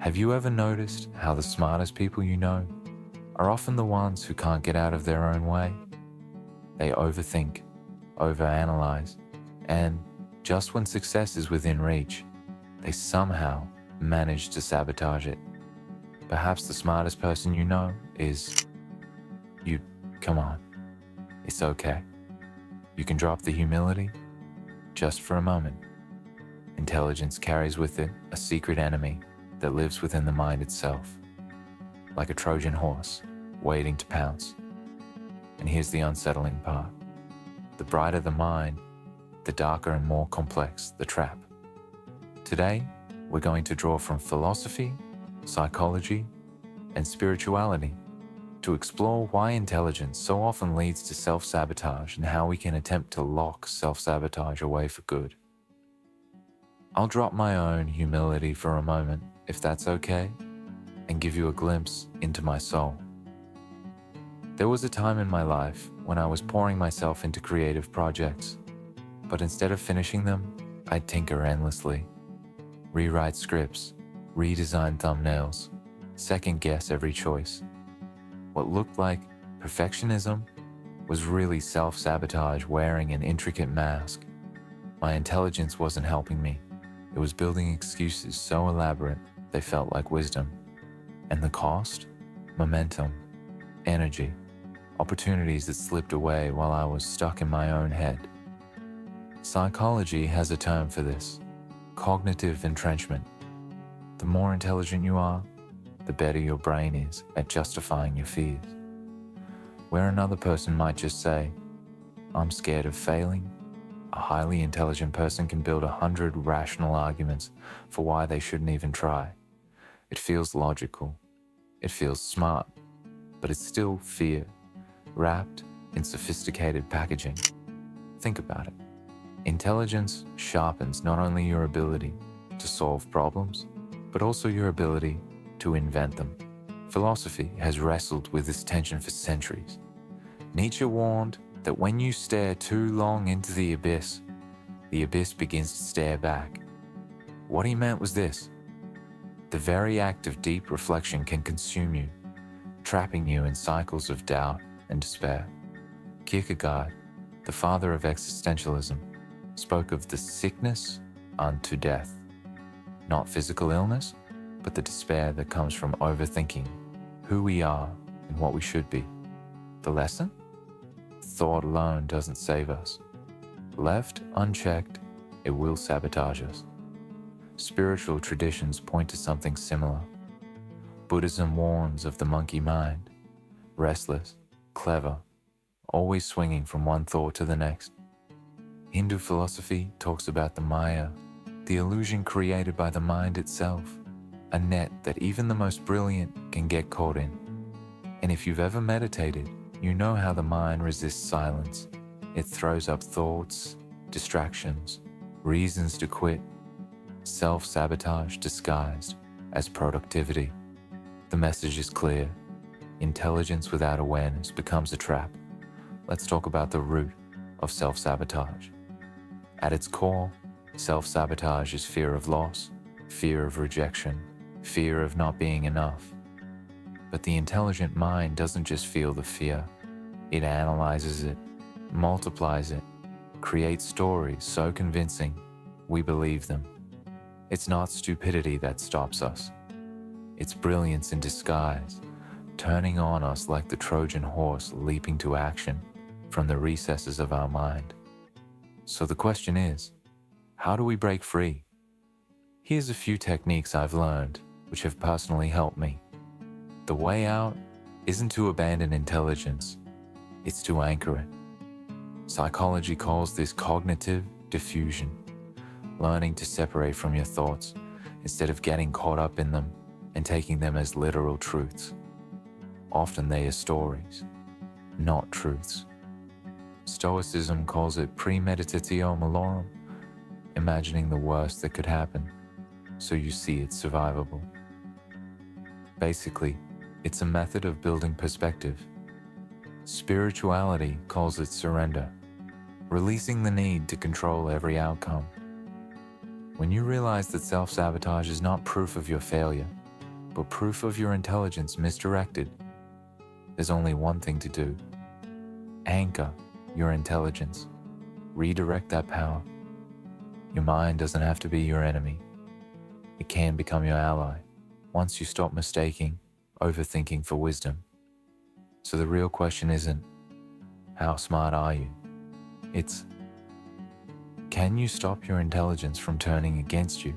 Have you ever noticed how the smartest people you know are often the ones who can't get out of their own way? They overthink, overanalyze, and just when success is within reach, they somehow manage to sabotage it. Perhaps the smartest person you know is you. Come on, it's okay. You can drop the humility just for a moment. Intelligence carries with it a secret enemy that lives within the mind itself, like a Trojan horse waiting to pounce. And here's the unsettling part. The brighter the mind, the darker and more complex the trap. Today, we're going to draw from philosophy, psychology, and spirituality to explore why intelligence so often leads to self-sabotage and how we can attempt to lock self-sabotage away for good. I'll drop my own humility for a moment, if that's okay, and give you a glimpse into my soul. There was a time in my life when I was pouring myself into creative projects, but instead of finishing them, I'd tinker endlessly, rewrite scripts, redesign thumbnails, second-guess every choice. What looked like perfectionism was really self-sabotage wearing an intricate mask. My intelligence wasn't helping me. It was building excuses so elaborate they felt like wisdom. And the cost? Momentum, energy, opportunities that slipped away while I was stuck in my own head. Psychology has a term for this: cognitive entrenchment. The more intelligent you are, the better your brain is at justifying your fears. Where another person might just say, "I'm scared of failing," a highly intelligent person can build 100 rational arguments for why they shouldn't even try. It feels logical, it feels smart, but it's still fear, wrapped in sophisticated packaging. Think about it. Intelligence sharpens not only your ability to solve problems, but also your ability to invent them. Philosophy has wrestled with this tension for centuries. Nietzsche warned that when you stare too long into the abyss begins to stare back. What he meant was this: the very act of deep reflection can consume you, trapping you in cycles of doubt and despair. Kierkegaard, the father of existentialism, spoke of the sickness unto death. Not physical illness, but the despair that comes from overthinking who we are and what we should be. The lesson? Thought alone doesn't save us. Left unchecked, it will sabotage us. Spiritual traditions point to something similar. Buddhism warns of the monkey mind, restless, clever, always swinging from one thought to the next. Hindu philosophy talks about the Maya, the illusion created by the mind itself, a net that even the most brilliant can get caught in. And if you've ever meditated, you know how the mind resists silence. It throws up thoughts, distractions, reasons to quit, self-sabotage disguised as productivity. The message is clear. Intelligence without awareness becomes a trap. Let's talk about the root of self-sabotage. At its core, self-sabotage is fear of loss, fear of rejection, fear of not being enough. But the intelligent mind doesn't just feel the fear. It analyzes it, multiplies it, creates stories so convincing we believe them. It's not stupidity that stops us. It's brilliance in disguise, turning on us like the Trojan horse leaping to action from the recesses of our mind. So the question is, how do we break free? Here's a few techniques I've learned which have personally helped me. The way out isn't to abandon intelligence, it's to anchor it. Psychology calls this cognitive diffusion, learning to separate from your thoughts instead of getting caught up in them and taking them as literal truths. Often they are stories, not truths. Stoicism calls it premeditatio malorum, imagining the worst that could happen, so you see it's survivable. Basically, it's a method of building perspective. Spirituality calls it surrender, releasing the need to control every outcome. When you realize that self-sabotage is not proof of your failure, but proof of your intelligence misdirected, there's only one thing to do. Anchor your intelligence. Redirect that power. Your mind doesn't have to be your enemy. It can become your ally once you stop mistaking overthinking for wisdom. So the real question isn't, how smart are you? It's, can you stop your intelligence from turning against you?